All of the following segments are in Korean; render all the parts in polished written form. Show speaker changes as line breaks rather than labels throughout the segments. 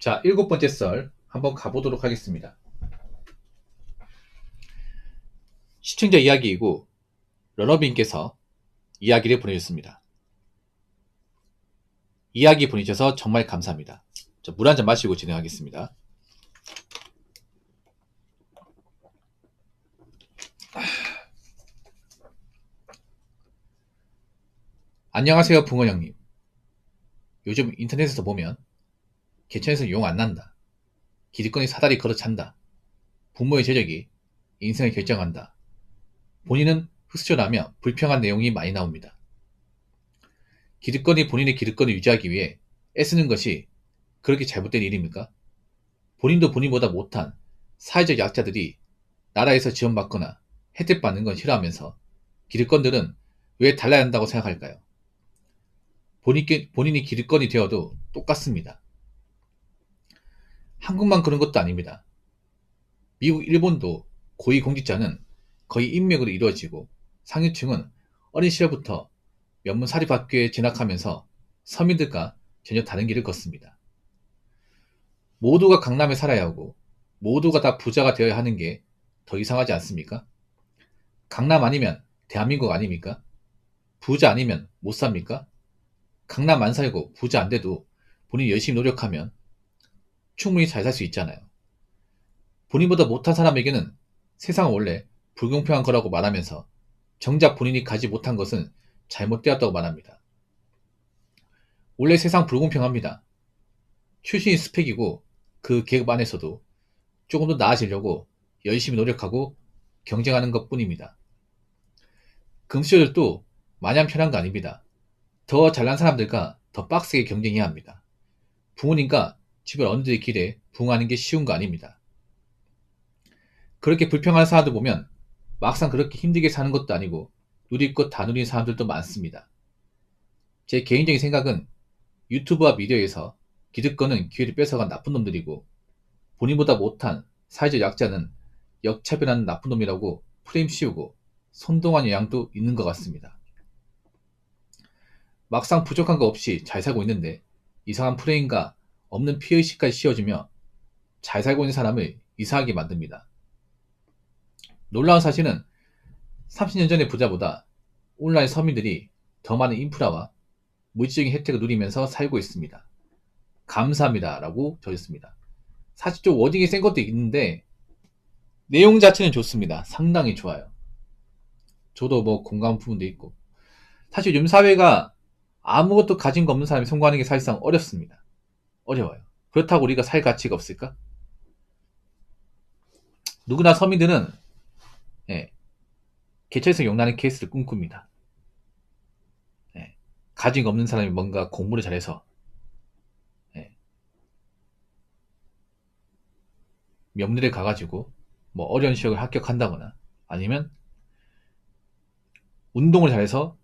자, 7번째 썰 한번 가보도록 하겠습니다. 시청자 이야기이고 러너빈께서 이야기를 보내주셨습니다. 이야기 보내주셔서 정말 감사합니다. 물 한 잔 마시고 진행하겠습니다. 안녕하세요, 붕어 형님. 요즘 인터넷에서 보면 개천에서 용 안 난다, 기득권이 사다리 걸어 찬다, 부모의 재력이 인생을 결정한다, 본인은 흑수저라며 불평한 내용이 많이 나옵니다. 기득권이 본인의 기득권을 유지하기 위해 애쓰는 것이 그렇게 잘못된 일입니까? 본인도 본인보다 못한 사회적 약자들이 나라에서 지원받거나 혜택받는 건 싫어하면서 기득권들은 왜 달라야 한다고 생각할까요? 본인이 기득권이 되어도 똑같습니다. 한국만 그런 것도 아닙니다. 미국, 일본도 고위공직자는 거의 인맥으로 이루어지고 상류층은 어린 시절부터 명문사립학교에 진학하면서 서민들과 전혀 다른 길을 걷습니다. 모두가 강남에 살아야 하고 모두가 다 부자가 되어야 하는 게 더 이상하지 않습니까? 강남 아니면 대한민국 아닙니까? 부자 아니면 못 삽니까? 강남 안 살고 부자 안 돼도 본인이 열심히 노력하면 충분히 잘 살 수 있잖아요. 본인보다 못한 사람에게는 세상은 원래 불공평한 거라고 말하면서 정작 본인이 가지 못한 것은 잘못되었다고 말합니다. 원래 세상 불공평합니다. 출신이 스펙이고 그 계급 안에서도 조금 더 나아지려고 열심히 노력하고 경쟁하는 것 뿐입니다. 금수저들도 마냥 편한 거 아닙니다. 더 잘난 사람들과 더 빡세게 경쟁해야 합니다. 부모님과 주변 어른들의 길에 부응하는 게 쉬운 거 아닙니다. 그렇게 불평하는 사람들 보면 막상 그렇게 힘들게 사는 것도 아니고 누릴 것 다 누린 사람들도 많습니다. 제 개인적인 생각은 유튜브와 미디어에서 기득권은 기회를 뺏어간 나쁜 놈들이고 본인보다 못한 사회적 약자는 역차별하는 나쁜 놈이라고 프레임 씌우고 선동한 영향도 있는 것 같습니다. 막상 부족한 거 없이 잘 살고 있는데 이상한 프레임과 없는 피해의식까지 씌워주며 잘 살고 있는 사람을 이상하게 만듭니다. 놀라운 사실은 30년 전의 부자보다 오늘날 서민들이 더 많은 인프라와 물질적인 혜택을 누리면서 살고 있습니다. 감사합니다 라고 적었습니다. 사실 좀 워딩이 센 것도 있는데 내용 자체는 좋습니다. 상당히 좋아요. 저도 뭐 공감한 부분도 있고, 사실 요즘 사회가 아무것도 가진 거 없는 사람이 성공하는 게 사실상 어렵습니다. 어려워요. 그렇다고 우리가 살 가치가 없을까? 누구나 서민들은 개체에서 용나는 케이스를 꿈꿉니다. 가진 거 없는 사람이 뭔가 공부를 잘해서 명리를 가가지고 뭐 어려운 시험을 합격한다거나, 아니면 운동을 잘해서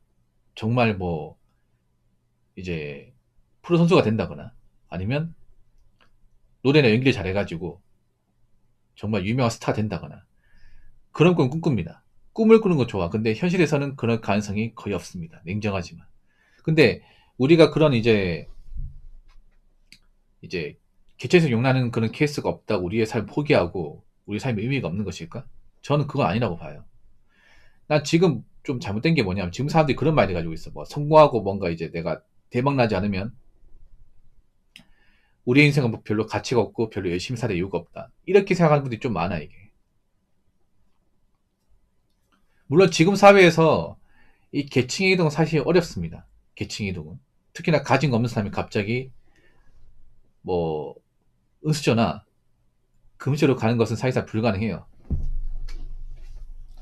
정말 뭐 이제 프로 선수가 된다거나, 아니면 노래나 연기를 잘해가지고 정말 유명한 스타 된다거나, 그런 꿈 꿈꿉니다. 꿈을 꾸는 거 좋아. 근데 현실에서는 그런 가능성이 거의 없습니다. 냉정하지만. 근데 우리가 그런 이제 개체에서 용나는 그런 케이스가 없다고 우리의 삶을 포기하고 우리 삶에 의미가 없는 것일까? 저는 그건 아니라고 봐요. 난 지금 좀 잘못된 게 뭐냐면, 지금 사람들이 그런 말을 가지고 있어. 뭐 성공하고 뭔가 이제 내가 대박 나지 않으면 우리 인생은 뭐 별로 가치가 없고 별로 열심히 살 이유가 없다, 이렇게 생각하는 분들이 좀 많아. 이게 물론 지금 사회에서 이 계층 이동은 사실 어렵습니다. 계층 이동은 특히나 가진 거 없는 사람이 갑자기 뭐 은수저나 금수저로 가는 것은 사실상 불가능해요.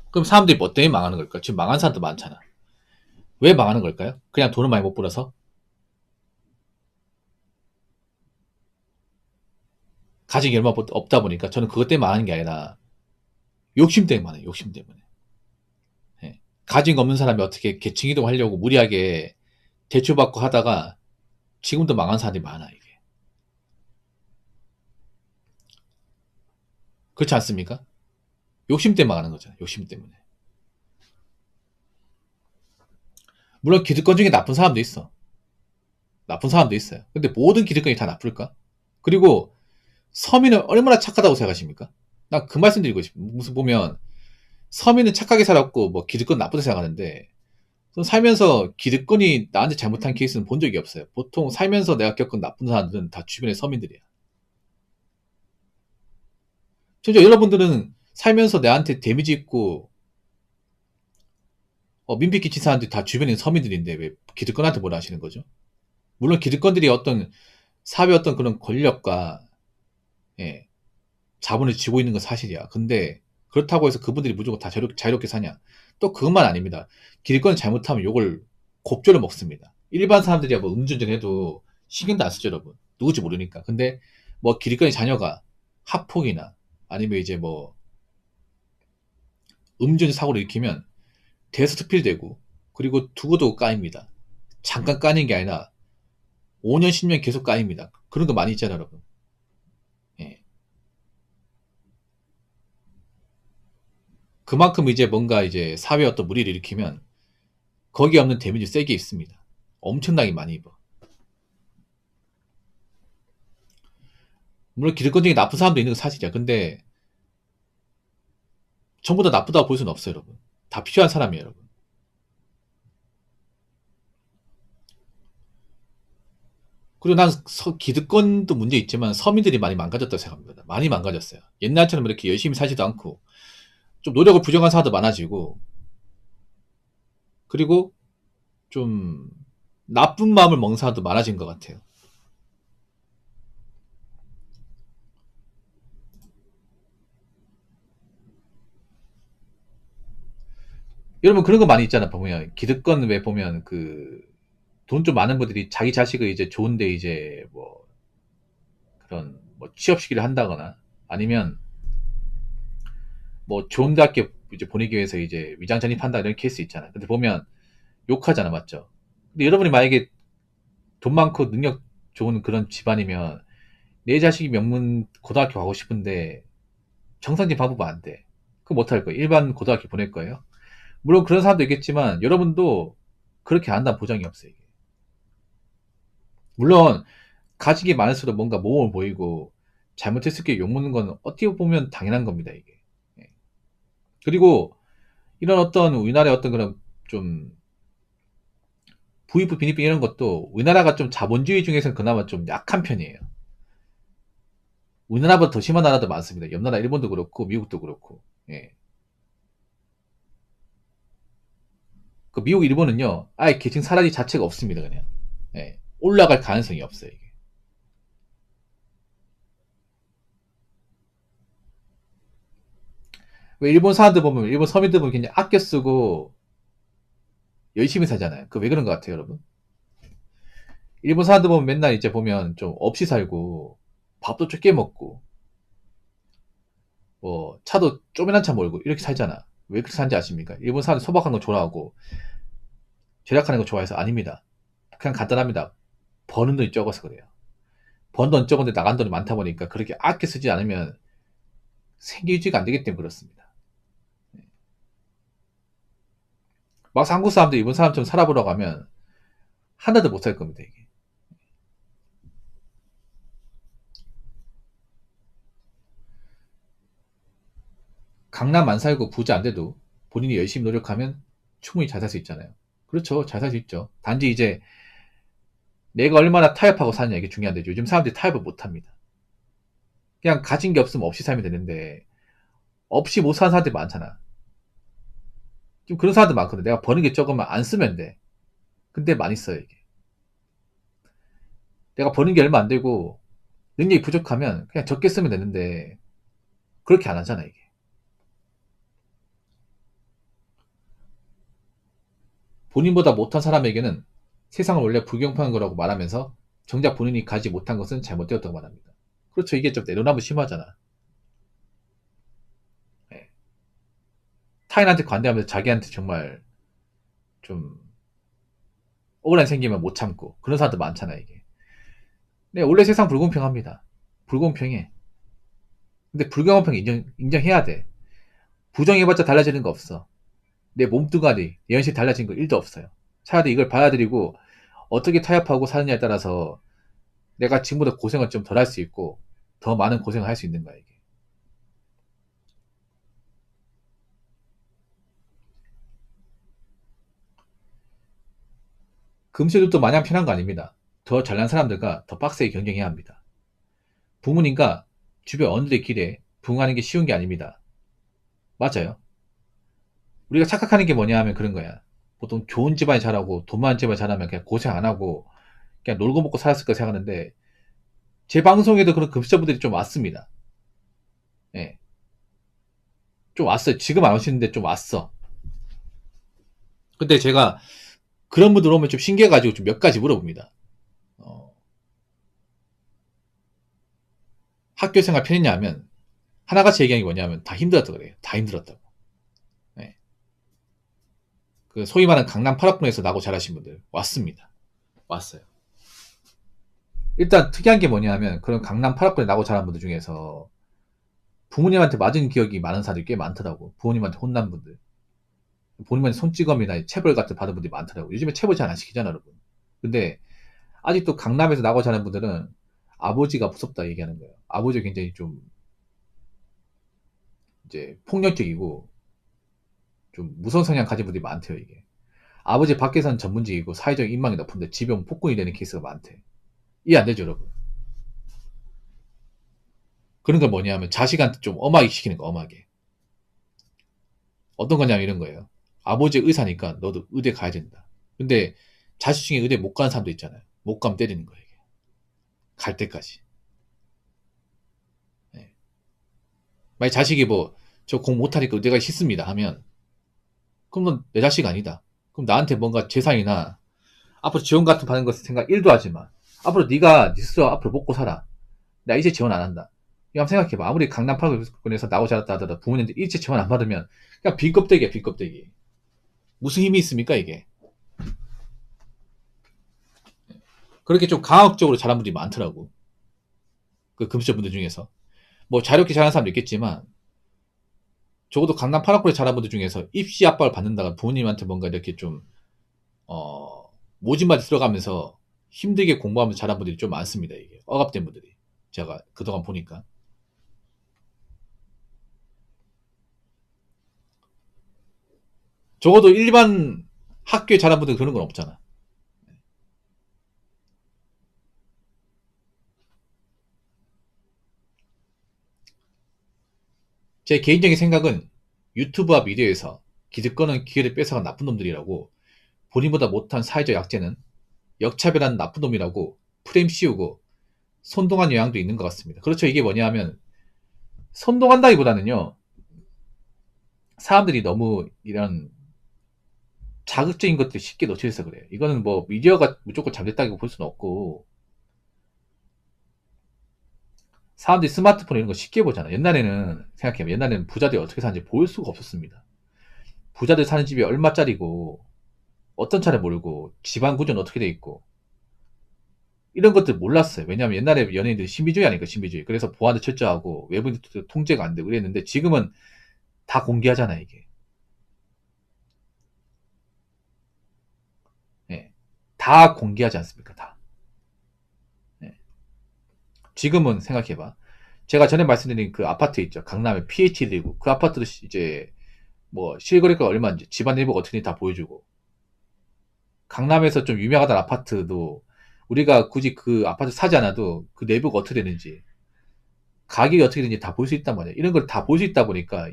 그럼 사람들이 뭐 때문에 망하는 걸까? 지금 망한 사람도 많잖아. 왜 망하는 걸까요? 그냥 돈을 많이 못 벌어서? 가진 게 얼마 없다 보니까. 저는 그것 때문에 망하는 게 아니라 욕심 때문에 망해요. 욕심 때문에. 가진 거 없는 사람이 어떻게 계층 이동하려고 무리하게 대출받고 하다가 지금도 망한 사람이 많아. 이게 그렇지 않습니까? 욕심 때문에 망하는 거잖아요. 욕심 때문에. 물론 기득권 중에 나쁜 사람도 있어. 나쁜 사람도 있어요. 근데 모든 기득권이 다 나쁠까? 그리고 서민은 얼마나 착하다고 생각하십니까? 난 그 말씀 드리고 싶어요. 무슨 보면 서민은 착하게 살았고 뭐 기득권 나쁘다 생각하는데 전 살면서 기득권이 나한테 잘못한 케이스는 본 적이 없어요. 보통 살면서 내가 겪은 나쁜 사람들은 다 주변의 서민들이야. 진짜 여러분들은 살면서 나한테 데미지 있고 민폐 끼친 사람들이 다 주변에 서민들인데 왜 기득권한테 뭐라 하시는 거죠? 물론 기득권들이 어떤 사회 어떤 그런 권력과 예, 자본을 쥐고 있는 건 사실이야. 근데 그렇다고 해서 그분들이 무조건 다 자유롭게 사냐? 또 그것만 아닙니다. 기득권을 잘못하면 욕을 곱절로 먹습니다. 일반 사람들이야 뭐 음주운전 해도 신경도 안 쓰죠, 여러분. 누구지 모르니까. 근데 뭐 기득권의 자녀가 학폭이나 아니면 이제 뭐 음주운전 사고를 일으키면 대수특필되고 그리고 두고두고 까입니다. 잠깐 까는 게 아니라 5년, 10년 계속 까입니다. 그런 거 많이 있잖아요, 여러분. 예. 그만큼 이제 뭔가 이제 사회에 어떤 무리를 일으키면 거기에 없는 데미지 세게 있습니다. 엄청나게 많이 입어. 물론 기득권 중에 나쁜 사람도 있는 건 사실이야. 근데 전부 다 나쁘다고 볼 수는 없어요, 여러분. 다 필요한 사람이에요, 여러분. 그리고 난 기득권도 문제 있지만 서민들이 많이 망가졌다고 생각합니다. 많이 망가졌어요. 옛날처럼 이렇게 열심히 살지도 않고 좀 노력을 부정한 사람도 많아지고 그리고 좀 나쁜 마음을 먹는 사람도 많아진 것 같아요. 여러분 그런 거 많이 있잖아. 보면 기득권 왜 보면 그 돈 좀 많은 분들이 자기 자식을 이제 좋은데 이제 뭐 그런 뭐 취업 시기를 한다거나 아니면 뭐 좋은 대학교 이제 보내기 위해서 이제 위장 전입한다 이런 케이스 있잖아. 근데 보면 욕하잖아, 맞죠? 근데 여러분이 만약에 돈 많고 능력 좋은 그런 집안이면 내 자식이 명문 고등학교 가고 싶은데 정상적인 방법은 안 돼. 그거 못할 거예요. 일반 고등학교 보낼 거예요. 물론 그런 사람도 있겠지만 여러분도 그렇게 안 한다는 보장이 없어요. 이게. 물론 가진 게 많을수록 뭔가 모험을 보이고 잘못했을 게 욕먹는 건 어떻게 보면 당연한 겁니다. 이게. 예. 그리고 이런 어떤 우리나라의 어떤 그런 좀 부익부 빈익빈 이런 것도 우리나라가 좀 자본주의 중에서는 그나마 좀 약한 편이에요. 우리나라보다 더 심한 나라도 많습니다. 옆 나라 일본도 그렇고 미국도 그렇고. 예. 그 미국 일본은요. 아예 계층 사라지 자체가 없습니다. 그냥. 예. 올라갈 가능성이 없어요. 이게. 왜 일본 사람들 보면 일본 서민들 보면 그냥 아껴 쓰고 열심히 살잖아요. 그 왜 그런 것 같아요, 여러분? 일본 사람들 보면 맨날 이제 보면 좀 없이 살고 밥도 적게 먹고 뭐 차도 쪼매난 차 몰고 이렇게 살잖아. 왜 그렇게 사는지 아십니까? 일본 사람들 소박한 거 좋아하고 절약하는 거 좋아해서 아닙니다. 그냥 간단합니다. 버는 돈이 적어서 그래요. 번 돈 적은데 나간 돈이 많다 보니까 그렇게 아껴 쓰지 않으면 생계 유지가 안 되기 때문에 그렇습니다. 막상 한국 사람들 일본 사람처럼 살아보려고 하면 하나도 못 살 겁니다. 이게. 강남 안 살고 부자 안 돼도 본인이 열심히 노력하면 충분히 잘 살 수 있잖아요. 그렇죠. 잘 살 수 있죠. 단지 이제 내가 얼마나 타협하고 사느냐 이게 중요한데 요즘 사람들이 타협을 못 합니다. 그냥 가진 게 없으면 없이 살면 되는데 없이 못 사는 사람들이 많잖아. 좀 그런 사람들 많거든. 내가 버는 게 적으면 안 쓰면 돼. 근데 많이 써요, 이게. 내가 버는 게 얼마 안 되고 능력이 부족하면 그냥 적게 쓰면 되는데 그렇게 안 하잖아, 이게. 본인보다 못한 사람에게는 세상을 원래 불경파한 거라고 말하면서 정작 본인이 가지 못한 것은 잘못되었다고 말합니다. 그렇죠. 이게 좀 내로남불 심하잖아. 예. 타인한테 관대하면서 자기한테 정말 좀 억울한 생기면 못 참고 그런 사람들 많잖아, 이게. 네, 원래 세상 불공평합니다. 불공평해. 근데 불공평 인정해야 돼. 부정해봤자 달라지는 거 없어. 내 몸뚱아리, 내 현실 달라진 거 1도 없어요. 차라리 이걸 받아들이고 어떻게 타협하고 사느냐에 따라서 내가 지금보다 고생을 좀 덜 할 수 있고 더 많은 고생을 할 수 있는 거야 이게. 금수저도 마냥 편한 거 아닙니다. 더 잘난 사람들과 더 빡세게 경쟁해야 합니다. 부모님과 주변 어른들의 길에 부응하는 게 쉬운 게 아닙니다. 맞아요. 우리가 착각하는 게 뭐냐 하면 그런 거야. 보통 좋은 집안에 자라고 돈 많은 집안에 자라면 그냥 고생 안 하고 그냥 놀고 먹고 살았을 거 생각하는데 제 방송에도 그런 금수저분들이 좀 왔습니다. 예. 좀 왔어요. 지금 안 오시는데 좀 왔어. 근데 제가 그런 분들 오면 좀 신기해가지고 좀 몇 가지 물어봅니다. 학교 생활 편했냐 하면 하나같이 얘기하는 게 뭐냐면 다 힘들었다고 그래요. 다 힘들었다고. 네. 그 소위 말하는 강남 8학번에서 나고 자라신 분들 왔습니다. 왔어요. 일단 특이한 게 뭐냐면 그런 강남 8학번에 나고 자란 분들 중에서 부모님한테 맞은 기억이 많은 사람들이 꽤 많더라고. 부모님한테 혼난 분들. 부모님한테 손찌검이나 체벌 같은 받은 분들이 많더라고. 요즘에 체벌 잘 안 시키잖아, 여러분. 근데 아직도 강남에서 나고 자란 분들은 아버지가 무섭다 얘기하는 거예요. 아버지가 굉장히 좀 이제 폭력적이고 좀 무서운 성향 가진 분들이 많대요, 이게. 아버지 밖에서는 전문직이고 사회적 인망이 높은데 집에 오면 폭군이 되는 케이스가 많대. 이해 안 되죠, 여러분? 그런 건 뭐냐면 자식한테 좀 엄하게 시키는 거, 엄하게. 어떤 거냐면 이런 거예요. 아버지 의사니까 너도 의대 가야 된다. 근데 자식 중에 의대 못 가는 사람도 있잖아요. 못 가면 때리는 거예요, 이게. 갈 때까지. 네. 만약 자식이 뭐, 저 공 못하니까 의대 가기 싫습니다 하면, 그럼 넌 내 자식 아니다. 그럼 나한테 뭔가 재산이나 앞으로 지원 같은 받는 것을 생각 1도 하지 마. 앞으로 네가 네 스스로 앞으로 먹고 살아. 나 이제 지원 안 한다. 이거 한번 생각해봐. 아무리 강남 8권에서 나고 자랐다 하더라도 부모님들 일체 지원 안 받으면 그냥 빈껍데기야, 빈껍데기. 무슨 힘이 있습니까, 이게? 그렇게 좀 강압적으로 자란 분들이 많더라고. 그 금수저분들 중에서. 뭐 자유롭게 자란 사람도 있겠지만 적어도 강남 8학번에 자란 분들 중에서 입시 압박을 받는다가 부모님한테 뭔가 이렇게 좀 모진마디 들어가면서 힘들게 공부하면서 자란 분들이 좀 많습니다. 이게 억압된 분들이. 제가 그동안 보니까. 적어도 일반 학교에 자란 분들 그런 건 없잖아. 제 개인적인 생각은 유튜브와 미디어에서 기득권은 기회를 뺏어간 나쁜 놈들이라고 본인보다 못한 사회적 약자는 역차별한 나쁜 놈이라고 프레임 씌우고 선동한 영향도 있는 것 같습니다. 그렇죠. 이게 뭐냐 하면 선동한다기보다는요. 사람들이 너무 이런 자극적인 것들이 쉽게 노출해서 그래요. 이거는 뭐 미디어가 무조건 잘못됐다고 볼 수는 없고 사람들이 스마트폰 이런 거 쉽게 보잖아. 옛날에는 생각해보면 옛날에는 부자들이 어떻게 사는지 볼 수가 없었습니다. 부자들 사는 집이 얼마짜리고 어떤 차를 몰고 집안 구조는 어떻게 돼 있고 이런 것들 몰랐어요. 왜냐하면 옛날에 연예인들이 신비주의 아니까 신비주의. 그래서 보안도 철저하고 외부인들 통제가 안 되고 그랬는데 지금은 다 공개하잖아요. 이게. 예. 다 공개하지 않습니까? 다. 예. 지금은 생각해봐. 제가 전에 말씀드린 그 아파트 있죠. 강남에 PH들이고 그 아파트도 이제 뭐 실거래가 얼마인지 집안 내부가 어떻게 다 보여주고 강남에서 좀 유명하다는 아파트도 우리가 굳이 그 아파트 사지 않아도 그 내부가 어떻게 되는지 가격이 어떻게 되는지 다 볼 수 있단 말이야. 이런 걸 다 볼 수 있다 보니까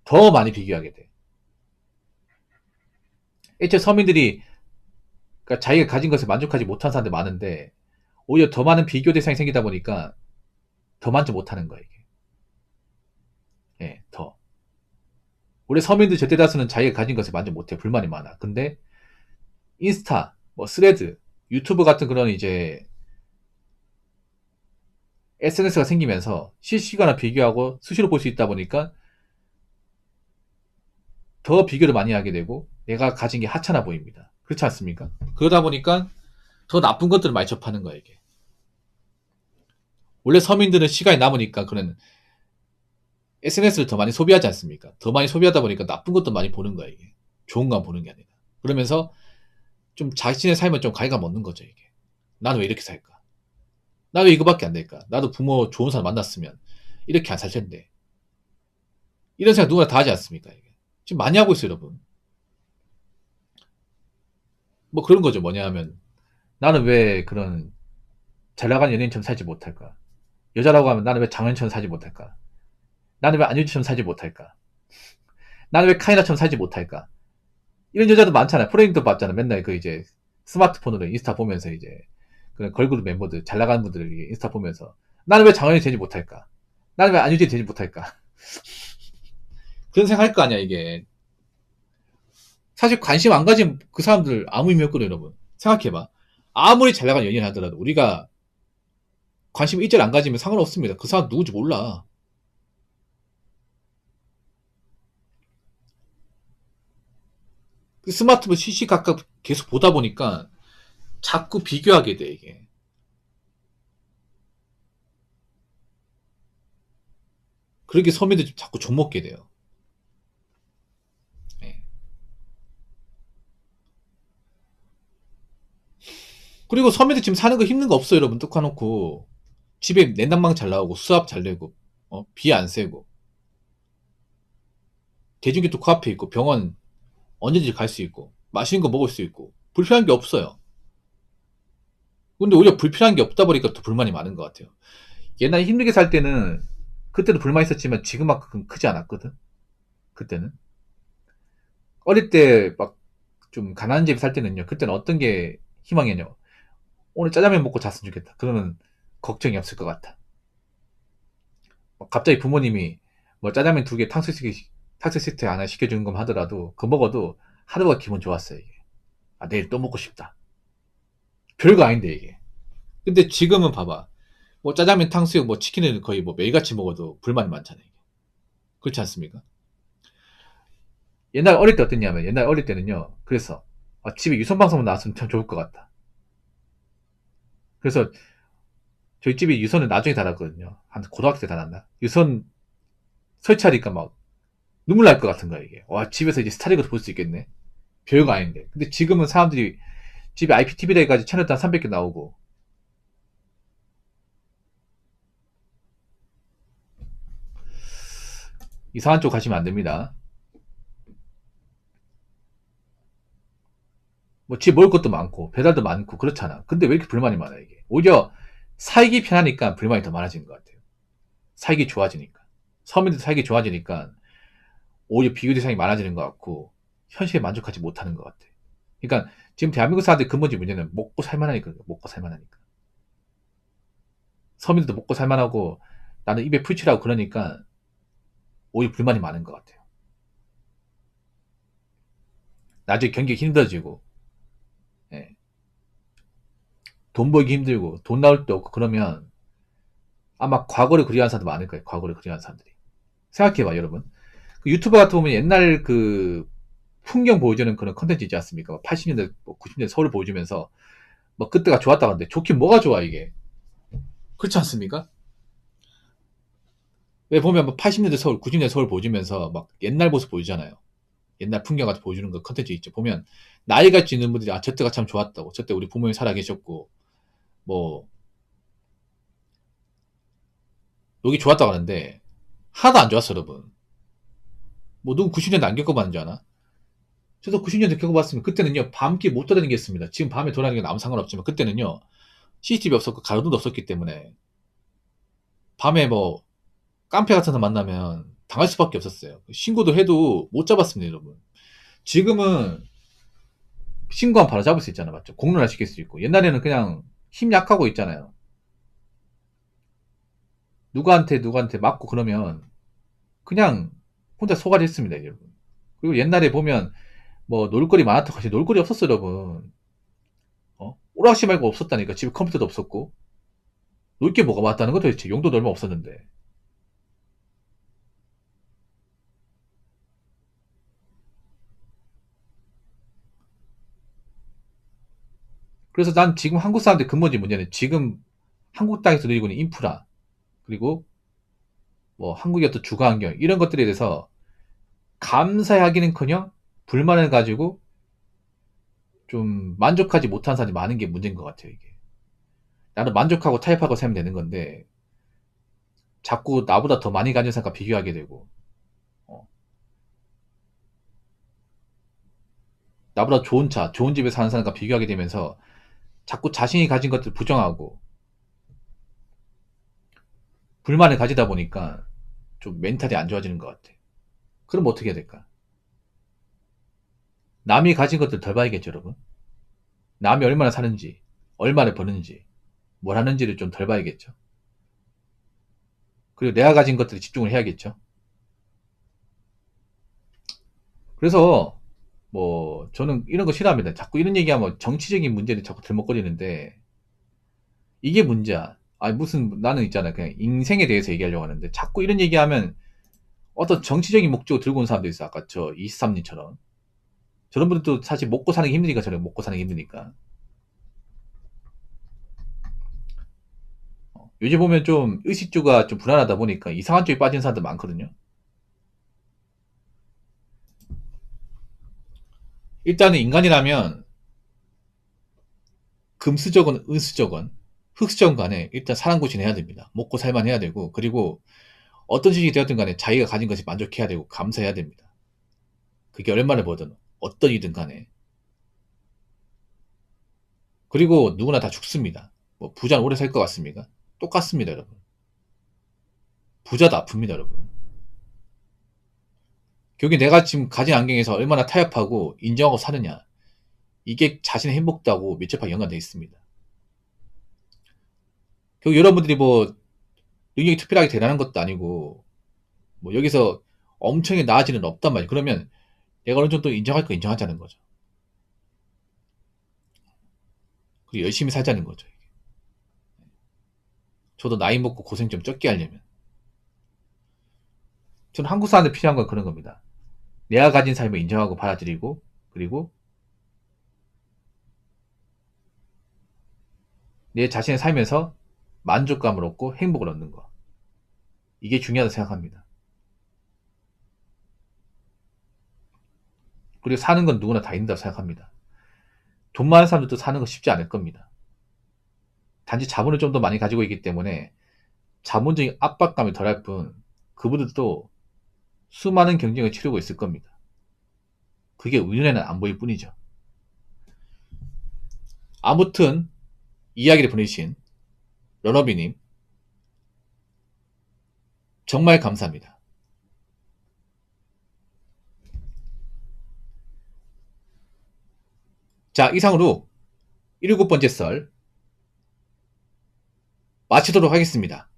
더 많이 비교하게 돼. 애초에 서민들이 그러니까 자기가 가진 것에 만족하지 못한 사람들 많은데 오히려 더 많은 비교 대상이 생기다 보니까 더 만족 못하는 거야 이게. 예, 더. 원래 서민들 절대 다수는 자기가 가진 것에 만족 못해 불만이 많아. 근데 인스타, 뭐 스레드, 유튜브 같은 그런 이제 SNS가 생기면서 실시간으로 비교하고 수시로 볼 수 있다 보니까 더 비교를 많이 하게 되고 내가 가진 게 하찮아 보입니다. 그렇지 않습니까? 그러다 보니까 더 나쁜 것들을 많이 접하는 거야 이게. 원래 서민들은 시간이 남으니까 그런 SNS를 더 많이 소비하지 않습니까? 더 많이 소비하다 보니까 나쁜 것도 많이 보는 거야 이게. 좋은 것만 보는 게 아니라. 그러면서 좀 자신의 삶을 좀 갉아먹는 거죠 이게. 나는 왜 이렇게 살까? 나 왜 이거밖에 안 될까? 나도 부모 좋은 사람 만났으면 이렇게 안 살 텐데. 이런 생각 누구나 다 하지 않습니까? 이게. 지금 많이 하고 있어요, 여러분. 뭐 그런 거죠. 뭐냐 하면 나는 왜 그런 잘 나가는 연예인처럼 살지 못할까? 여자라고 하면 나는 왜 장현처럼 살지 못할까? 나는 왜 안유지처럼 살지 못할까? 나는 왜 카이나처럼 살지 못할까? 이런 여자도 많잖아요. 프레임도 봤잖아. 맨날 그 이제 스마트폰으로 인스타 보면서 이제 그런 걸그룹 멤버들 잘 나가는 분들 인스타 보면서 나는 왜 장현이 되지 못할까? 나는 왜 안유지 되지 못할까? 그런 생각 할 거 아니야 이게. 사실 관심 안 가진 그 사람들 아무 의미 없거든요, 여러분. 생각해봐. 아무리 잘 나가는 연예인 하더라도 우리가 관심 일절 안 가지면 상관없습니다. 그 사람 누군지 몰라. 그 스마트폰 시시각각 계속 보다 보니까 자꾸 비교하게 돼, 이게. 그렇게 서민들이 자꾸 좀먹게 돼요. 예. 그리고 서민들 지금 사는 거 힘든 거 없어요, 여러분. 뚝 까놓고. 집에 냉난방 잘 나오고, 수압 잘 내고, 비 안 새고. 대중교통 코앞에 있고, 병원 언제든지 갈 수 있고, 맛있는 거 먹을 수 있고, 불편한 게 없어요. 근데 오히려 불편한 게 없다 보니까 더 불만이 많은 것 같아요. 옛날에 힘들게 살 때는, 그때도 불만 있었지만 지금만큼 크지 않았거든? 그때는. 어릴 때 막 좀 가난한 집에 살 때는요, 그때는 어떤 게 희망이었냐. 오늘 짜장면 먹고 잤으면 좋겠다. 그러면 걱정이 없을 것 같아. 갑자기 부모님이 뭐 짜장면 2개 탕수육 하나 시켜주는 거 하더라도 그거 먹어도 하루가 기분 좋았어요. 이게. 아, 내일 또 먹고 싶다. 별거 아닌데 이게. 근데 지금은 봐봐. 뭐 짜장면 탕수육 뭐 치킨을 거의 뭐 매일같이 먹어도 불만이 많잖아요. 이게. 그렇지 않습니까? 옛날 어릴 때 어땠냐면 옛날 어릴 때는요. 그래서 집에 유선방송만 나왔으면 참 좋을 것 같다. 그래서 저희 집이 유선을 나중에 달았거든요. 한 고등학교 때 달았나? 유선 설치하니까 막 눈물 날 것 같은 거야, 이게. 와, 집에서 이제 스타리그도 볼 수 있겠네. 별거 아닌데. 근데 지금은 사람들이 집에 IPTV라 해가지고 채널도 한 300개 나오고. 이상한 쪽 가시면 안 됩니다. 뭐, 집 먹을 것도 많고, 배달도 많고, 그렇잖아. 근데 왜 이렇게 불만이 많아, 이게. 오히려 살기 편하니까 불만이 더 많아지는 것 같아요. 살기 좋아지니까. 서민들 살기 좋아지니까 오히려 비교 대상이 많아지는 것 같고, 현실에 만족하지 못하는 것 같아. 그러니까 지금 대한민국 사람들의 근본적인 문제는 먹고 살만하니까, 먹고 살만하니까. 서민들도 먹고 살만하고, 나는 입에 풀칠하고 그러니까 오히려 불만이 많은 것 같아요. 나중에 경기가 힘들어지고, 예. 돈 벌기 힘들고, 돈 나올 때 없고, 그러면 아마 과거를 그리워하는 사람도 많을 거예요. 과거를 그리워하는 사람들이. 생각해봐, 여러분. 그 유튜브 같은 거 보면 옛날 그 풍경 보여주는 그런 컨텐츠 있지 않습니까? 80년대, 90년대 서울을 보여주면서, 뭐 그때가 좋았다 그러는데, 좋긴 뭐가 좋아, 이게. 그렇지 않습니까? 왜 보면 뭐 80년대 서울, 90년대 서울 보여주면서 막 옛날 모습 보여주잖아요. 옛날 풍경 같은 보여주는 거 컨텐츠 있죠. 보면 나이 같이 있는 분들이 저때가 참 좋았다고. 저때 우리 부모님 살아 계셨고 뭐 여기 좋았다고 하는데 하나도 안 좋았어, 여러분. 뭐 누구 90년대 안 겪어봤는 줄 아나? 저도 90년대 겪어봤으면 그때는요 밤길 못 돌아다니겠습니다. 지금 밤에 돌아다니는 건 아무 상관없지만 그때는요 CCTV 없었고 가로등도 없었기 때문에 밤에 뭐 깡패 같은 사람 만나면 당할 수밖에 없었어요. 신고도 해도 못 잡았습니다, 여러분. 지금은 신고하면 바로 잡을 수 있잖아, 맞죠? 공론화 시킬 수 있고. 옛날에는 그냥 힘 약하고 있잖아요. 누구한테 맞고 그러면 그냥 혼자 소가리 했습니다, 여러분. 그리고 옛날에 보면 뭐 놀거리 많았다 하시 놀거리 없었어, 여러분. 오락실 말고 없었다니까. 집에 컴퓨터도 없었고. 놀 게 뭐가 많았다는 거 도대체. 용도도 얼마 없었는데. 그래서 난 지금 한국 사람들 근본적인 문제는 지금 한국 땅에서 누리고 있는 인프라, 그리고 뭐 한국의 어떤 주거 환경, 이런 것들에 대해서 감사하기는커녕 불만을 가지고 좀 만족하지 못한 사람이 많은 게 문제인 것 같아요, 이게. 나는 만족하고 타협하고 살면 되는 건데 자꾸 나보다 더 많이 가진 사람과 비교하게 되고 나보다 좋은 차, 좋은 집에 사는 사람과 비교하게 되면서 자꾸 자신이 가진 것들 부정하고 불만을 가지다 보니까 좀 멘탈이 안 좋아지는 것 같아. 그럼 어떻게 해야 될까? 남이 가진 것들 덜 봐야겠죠, 여러분. 남이 얼마나 사는지, 얼마나 버는지, 뭘 하는지를 좀 덜 봐야겠죠. 그리고 내가 가진 것들에 집중을 해야겠죠. 그래서 뭐 저는 이런 거 싫어합니다. 자꾸 이런 얘기하면 정치적인 문제를 자꾸 들먹거리는데 이게 문제야. 아니 무슨 나는 있잖아 그냥 인생에 대해서 얘기하려고 하는데 자꾸 이런 얘기하면 어떤 정치적인 목적을 들고 온 사람도 있어. 아까 저 23님처럼 저런 분들도 사실 먹고 사는 게 힘드니까 저는 먹고 사는 게 힘드니까 요즘 보면 좀 의식주가 좀 불안하다 보니까 이상한 쪽에 빠진 사람들 많거든요. 일단은 인간이라면 금수저건 은수저건 흙수저건 간에 일단 사람 고신해야 됩니다. 먹고 살만 해야 되고 그리고 어떤 식이 되었든 간에 자기가 가진 것이 만족해야 되고 감사해야 됩니다. 그게 얼마나 벌든 어떤 이든 간에 그리고 누구나 다 죽습니다. 뭐 부자는 오래 살 것 같습니까? 똑같습니다, 여러분. 부자도 아픕니다, 여러분. 결국에 내가 지금 가진 안경에서 얼마나 타협하고 인정하고 사느냐 이게 자신의 행복도하고 밀접하게 연관되어 있습니다. 결국 여러분들이 뭐 능력이 특별하게 대단한 것도 아니고 뭐 여기서 엄청나게 나아지는 없단 말이에요. 그러면 내가 어느 정도 인정할 거 인정하자는 거죠. 그리고 열심히 살자는 거죠. 저도 나이 먹고 고생 좀 적게 하려면 저는 한국 사람들 필요한 건 그런 겁니다. 내가 가진 삶을 인정하고 받아들이고 그리고 내 자신의 삶에서 만족감을 얻고 행복을 얻는 거. 이게 중요하다고 생각합니다. 그리고 사는 건 누구나 다 있는다고 생각합니다. 돈 많은 사람들도 사는 거 쉽지 않을 겁니다. 단지 자본을 좀 더 많이 가지고 있기 때문에 자본적인 압박감이 덜할 뿐 그분들도 수많은 경쟁을 치르고 있을 겁니다. 그게 우연에는 안 보일 뿐이죠. 아무튼 이야기를 보내주신 러너비님 정말 감사합니다. 자, 이상으로 17번째 썰 마치도록 하겠습니다.